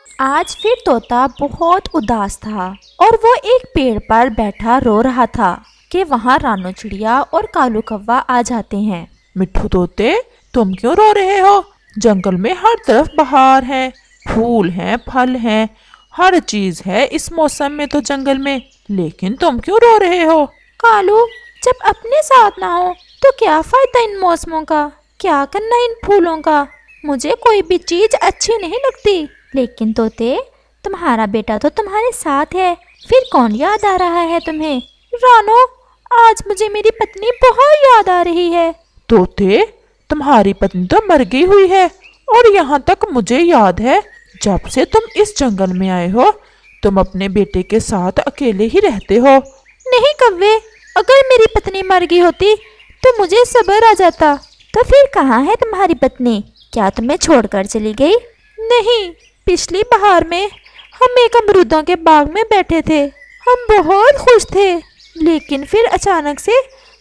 आज फिर तोता बहुत उदास था और वो एक पेड़ पर बैठा रो रहा था कि वहाँ रानो चिड़िया और कालू कौवा आ जाते हैं। मिट्ठू तोते, तुम क्यों रो रहे हो? जंगल में हर तरफ बहार है, फूल हैं, फल हैं, हर चीज है इस मौसम में तो जंगल में, लेकिन तुम क्यों रो रहे हो? कालू, जब अपने साथ ना हो तो क्या फायदा इन मौसमों का? क्या करना इन फूलों का? मुझे कोई भी चीज अच्छी नहीं लगती। लेकिन तोते, तुम्हारा बेटा तो तुम्हारे साथ है, फिर कौन याद आ रहा है तुम्हें? रानो, आज मुझे मेरी पत्नी बहुत याद आ रही है। तोते, तुम्हारी पत्नी तो मर गई हुई है और यहाँ तक मुझे याद है, जब से तुम इस जंगल में आए हो तुम अपने बेटे के साथ अकेले ही रहते हो। नहीं कव्वे, अगर मेरी पत्नी मर गई होती तो मुझे सब्र आ जाता। तो फिर कहाँ है तुम्हारी पत्नी? क्या तुम्हें छोड़कर चली गई? नहीं, पिछली बहार में हम एक अमरूदों के बाग में बैठे थे। हम बहुत खुश थे, लेकिन फिर अचानक से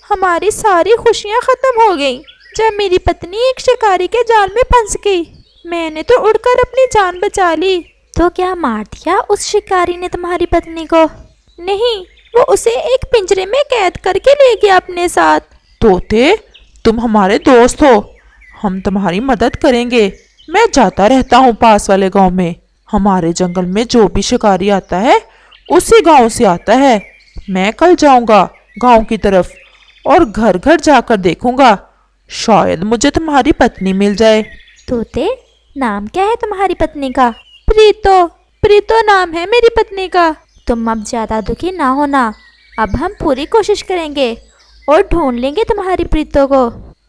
हमारी सारी खुशियाँ खत्म हो गईं जब मेरी पत्नी एक शिकारी के जाल में फंस गई। मैंने तो उड़कर अपनी जान बचा ली। तो क्या मार दिया उस शिकारी ने तुम्हारी पत्नी को? नहीं, वो उसे एक पिंजरे में कैद करके ले गया अपने साथ। तोते, तुम हमारे दोस्त हो, हम तुम्हारी मदद करेंगे। मैं जाता रहता हूँ पास वाले गांव में। हमारे जंगल में जो भी शिकारी आता है उसी गांव से आता है। मैं कल जाऊंगा गांव की तरफ और घर घर जाकर देखूंगा, शायद मुझे तुम्हारी पत्नी मिल जाए। तोते, नाम क्या है तुम्हारी पत्नी का? प्रीतो। प्रीतो नाम है मेरी पत्नी का। तुम अब ज्यादा दुखी ना होना, अब हम पूरी कोशिश करेंगे और ढूंढ लेंगे तुम्हारी प्रीतो को।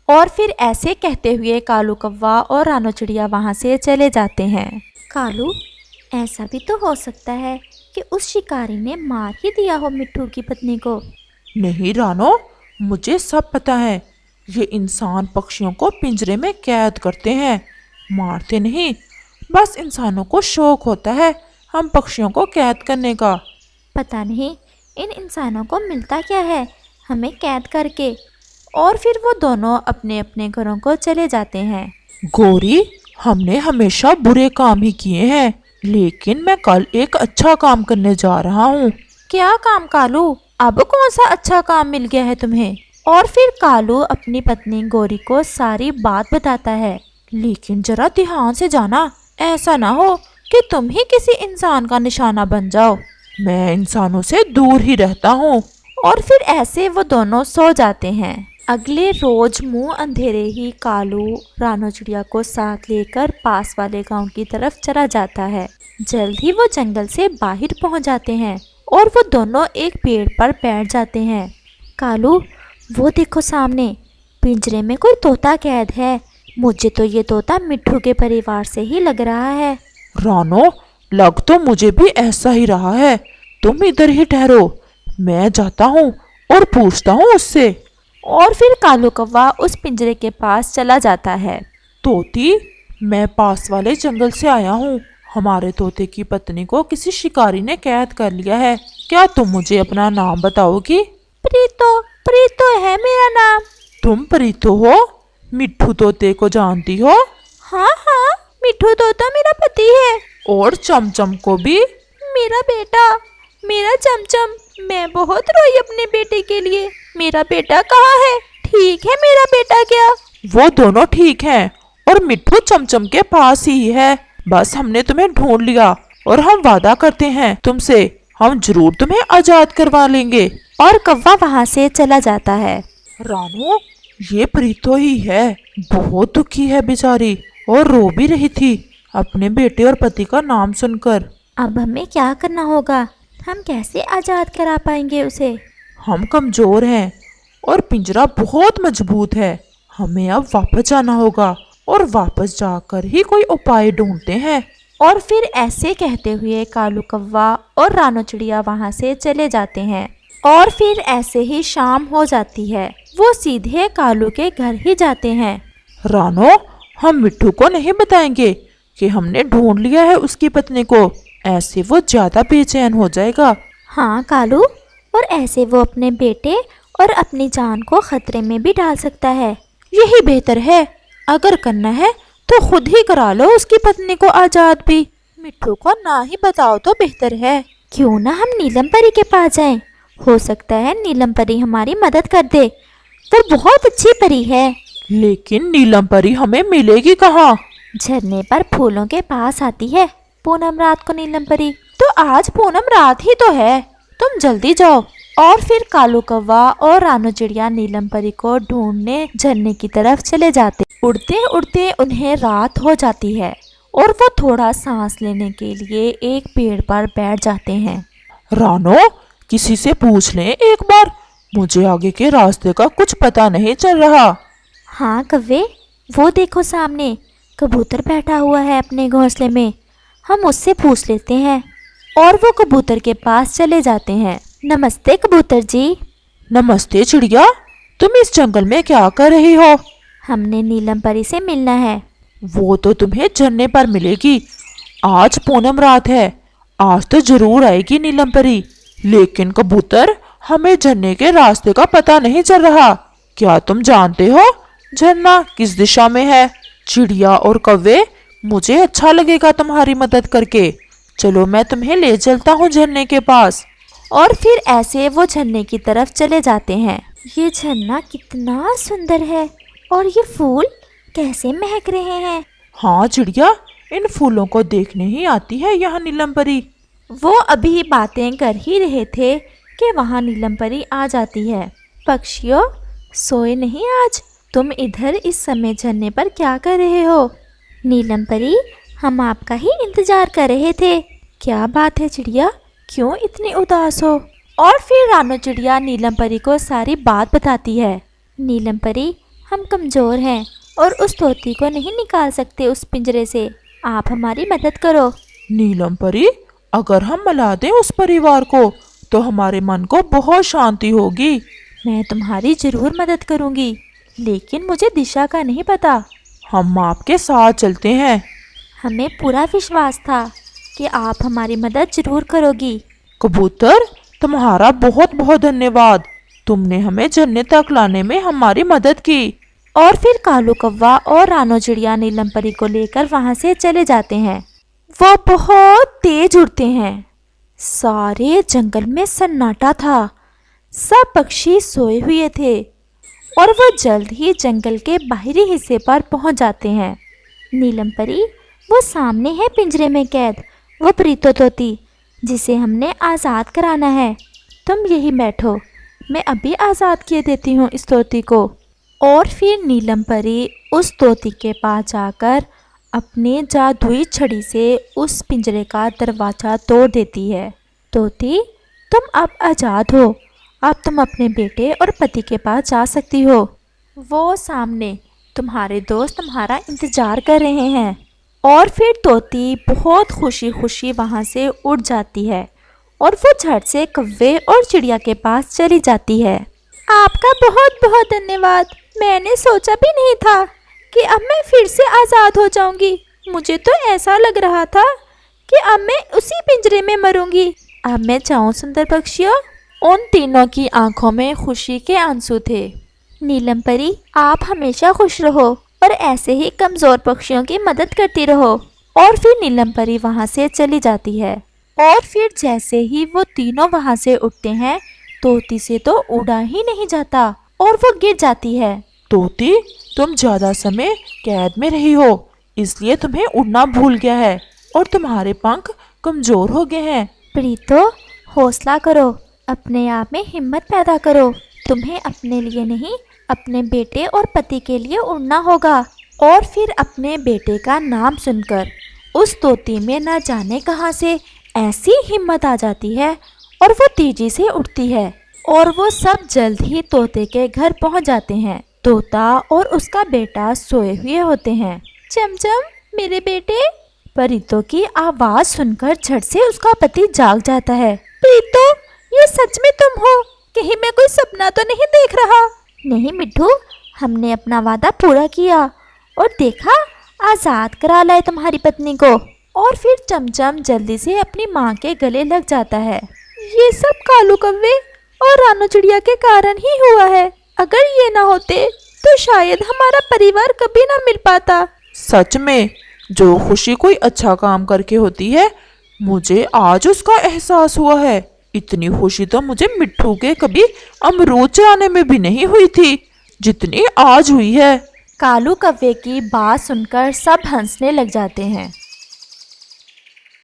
और फिर ऐसे कहते हुए कालू कौवा और रानो चिड़िया वहाँ से चले जाते हैं। कालू, ऐसा भी तो हो सकता है कि उस शिकारी ने मार ही दिया हो मिट्ठू की पत्नी को। नहीं रानो, मुझे सब पता है। ये इंसान पक्षियों को पिंजरे में कैद करते हैं, मारते नहीं। बस इंसानों को शौक होता है हम पक्षियों को कैद करने का। पता नहीं इन इंसानों को मिलता क्या है हमें कैद करके। और फिर वो दोनों अपने अपने घरों को चले जाते हैं। गौरी, हमने हमेशा बुरे काम ही किए हैं, लेकिन मैं कल एक अच्छा काम करने जा रहा हूँ। क्या काम कालू? अब कौन सा अच्छा काम मिल गया है तुम्हें? और फिर कालू अपनी पत्नी गौरी को सारी बात बताता है। लेकिन जरा ध्यान से जाना, ऐसा ना हो कि तुम ही किसी इंसान का निशाना बन जाओ। मैं इंसानों से दूर ही रहता हूँ। और फिर ऐसे वो दोनों सो जाते हैं। अगले रोज मुंह अंधेरे ही कालू रानो चिड़िया को साथ लेकर पास वाले गांव की तरफ चला जाता है। जल्द ही वो जंगल से बाहर पहुंच जाते हैं और वो दोनों एक पेड़ पर बैठ जाते हैं। कालू, वो देखो सामने, पिंजरे में कोई तोता कैद है। मुझे तो ये तोता मिट्ठू के परिवार से ही लग रहा है। रानो, लग तो मुझे भी ऐसा ही रहा है। तुम इधर ही ठहरो, मैं जाता हूँ और पूछता हूँ उससे। और फिर कालू कौवा उस पिंजरे के पास चला जाता है। तोती, मैं पास वाले जंगल से आया हूँ। हमारे तोते की पत्नी को किसी शिकारी ने कैद कर लिया है। क्या तुम मुझे अपना नाम बताओगी? प्रीतो। प्रीतो है मेरा नाम। तुम प्रीतो हो? मिट्ठू तोते को जानती हो? हाँ हाँ, मिट्ठू तोता मेरा पति है। और चमचम को भी? मेरा बेटा, मेरा चमचम। मैं बहुत रोई अपने बेटे के लिए। मेरा बेटा कहाँ है? ठीक है मेरा बेटा क्या? वो दोनों ठीक हैं और मिट्ठू चमचम के पास ही है। बस हमने तुम्हें ढूंढ लिया और हम वादा करते हैं तुमसे, हम जरूर तुम्हें आजाद करवा लेंगे। और कौवा वहाँ से चला जाता है। रानो, ये प्रीतो ही है। बहुत दुखी है बेचारी और रो भी रही थी अपने बेटे और पति का नाम सुनकर। अब हमें क्या करना होगा? हम कैसे आजाद करा पाएंगे उसे? हम कमजोर हैं और पिंजरा बहुत मजबूत है। हमें अब वापस जाना होगा और वापस जाकर ही कोई उपाय ढूंढते हैं। और फिर ऐसे कहते हुए कालू कौवा और रानो चिड़िया वहाँ से चले जाते हैं। और फिर ऐसे ही शाम हो जाती है। वो सीधे कालू के घर ही जाते हैं। रानो, हम मिट्ठू को नहीं बताएंगे कि हमने ढूंढ लिया है उसकी पत्नी को, ऐसे वो ज्यादा बेचैन हो जाएगा। हाँ कालू, और ऐसे वो अपने बेटे और अपनी जान को खतरे में भी डाल सकता है। यही बेहतर है। अगर करना है तो खुद ही करा लो उसकी पत्नी को आजाद भी। मिट्ठू को ना ही बताओ तो बेहतर है। क्यों ना हम नीलम परी के पास जाएं? हो सकता है नीलम परी हमारी मदद कर दे। वो बहुत अच्छी परी है। लेकिन नीलम परी हमें मिलेगी कहाँ? झरने पर फूलों के पास आती है पूनम रात को नीलम परी। तो आज पूनम रात ही तो है, तुम जल्दी जाओ। और फिर कालू कौवा और रानू चिड़िया नीलम परी को ढूंढने झरने की तरफ चले जाते। उड़ते उड़ते उन्हें रात हो जाती है और वो थोड़ा सांस लेने के लिए एक पेड़ पर बैठ जाते हैं। रानो, किसी से पूछ लें एक बार, मुझे आगे के रास्ते का कुछ पता नहीं चल रहा। हाँ कव्वे, वो देखो सामने कबूतर बैठा हुआ है अपने घोंसले में, हम उससे पूछ लेते हैं। और वो कबूतर के पास चले जाते हैं। नमस्ते कबूतर जी। नमस्ते चिड़िया, तुम इस जंगल में क्या कर रही हो? हमने नीलम परी से मिलना है। वो तो तुम्हें झरने पर मिलेगी। आज पूनम रात है, आज तो जरूर आएगी नीलम परी। लेकिन कबूतर, हमें झरने के रास्ते का पता नहीं चल रहा। क्या तुम जानते हो झरना किस दिशा में है? चिड़िया और कौवे, मुझे अच्छा लगेगा तुम्हारी मदद करके। चलो मैं तुम्हें ले चलता हूँ झरने के पास। और फिर ऐसे वो झरने की तरफ चले जाते हैं। ये झरना कितना सुंदर है और ये फूल कैसे महक रहे हैं। हाँ चिड़िया, इन फूलों को देखने ही आती है यहाँ नीलम परी। वो अभी बातें कर ही रहे थे कि वहाँ नीलम परी आ जाती है। पक्षियों, सोए नहीं आज? तुम इधर इस समय झरने पर क्या कर रहे हो? नीलम परी, हम आपका ही इंतजार कर रहे थे। क्या बात है चिड़िया, क्यों इतनी उदास हो? और फिर रानू चिड़िया नीलम परी को सारी बात बताती है। नीलम परी, हम कमज़ोर हैं और उस तोती को नहीं निकाल सकते उस पिंजरे से। आप हमारी मदद करो। नीलम परी, अगर हम मिला दें उस परिवार को तो हमारे मन को बहुत शांति होगी। मैं तुम्हारी ज़रूर मदद करूँगी, लेकिन मुझे दिशा का नहीं पता। हम आपके साथ चलते हैं। हमें पूरा विश्वास था कि आप हमारी मदद जरूर करोगी। कबूतर, तुम्हारा बहुत बहुत धन्यवाद। तुमने हमें झरने तक लाने में हमारी मदद की। और फिर कालू कौवा और रानू चिड़िया नीलम परी को लेकर वहाँ से चले जाते हैं। वो बहुत तेज उड़ते हैं। सारे जंगल में सन्नाटा था। सब पक्षी सोए हुए थे और वो जल्द ही जंगल के बाहरी हिस्से पर पहुँच जाते हैं। नीलम परी, वो सामने है पिंजरे में कैद वो प्रीतो तोती, जिसे हमने आज़ाद कराना है। तुम यही बैठो, मैं अभी आज़ाद किए देती हूँ इस तोती को। और फिर नीलम परी उस तोती के पास जाकर अपने जादुई छड़ी से उस पिंजरे का दरवाज़ा तोड़ देती है। तोती, तुम अब आज़ाद हो। अब तुम अपने बेटे और पति के पास जा सकती हो। वो सामने तुम्हारे दोस्त तुम्हारा इंतज़ार कर रहे हैं। और फिर तोती बहुत खुशी खुशी वहाँ से उड़ जाती है और वो झट से कौवे और चिड़िया के पास चली जाती है। आपका बहुत बहुत धन्यवाद। मैंने सोचा भी नहीं था कि अब मैं फिर से आज़ाद हो जाऊंगी। मुझे तो ऐसा लग रहा था कि अब मैं उसी पिंजरे में मरूंगी। अब मैं जाऊं सुंदर पक्षियों। उन तीनों की आंखों में खुशी के आंसू थे। नीलम परी, आप हमेशा खुश रहो और ऐसे ही कमज़ोर पक्षियों की मदद करती रहो। और फिर नीलम परी वहाँ से चली जाती है। और फिर जैसे ही वो तीनों वहाँ से उठते हैं, तोती से तो उड़ा ही नहीं जाता और वो गिर जाती है। तोती, तुम ज्यादा समय कैद में रही हो, इसलिए तुम्हें उड़ना भूल गया है और तुम्हारे पंख कमजोर हो गए हैं। प्रीतो, हौसला करो, अपने आप में हिम्मत पैदा करो। तुम्हें अपने लिए नहीं, अपने बेटे और पति के लिए उड़ना होगा। और फिर अपने बेटे का नाम सुनकर उस तोती में न जाने कहाँ से ऐसी हिम्मत आ जाती है और वो तेजी से उड़ती है। और वो सब जल्द ही तोते के घर पहुँच जाते हैं। तोता और उसका बेटा सोए हुए होते हैं। चमचम, मेरे बेटे। प्रीतो की आवाज़ सुनकर झट से उसका पति जाग जाता है। प्रीतो, ये सच में तुम हो? कहीं मैं कोई सपना तो नहीं देख रहा? नहीं मिट्ठू, हमने अपना वादा पूरा किया और देखा, आज़ाद करा लाए तुम्हारी पत्नी को। और फिर चमचम जल्दी से अपनी माँ के गले लग जाता है। ये सब कालू कौवे और रानू चिड़िया के कारण ही हुआ है। अगर ये ना होते तो शायद हमारा परिवार कभी ना मिल पाता। सच में जो खुशी कोई अच्छा काम करके होती है, मुझे आज उसका एहसास हुआ है। इतनी खुशी तो मुझे मिट्ठू के कभी अमरूद चराने में भी नहीं हुई थी जितनी आज हुई है। कालू कौवे की बात सुनकर सब हंसने लग जाते हैं।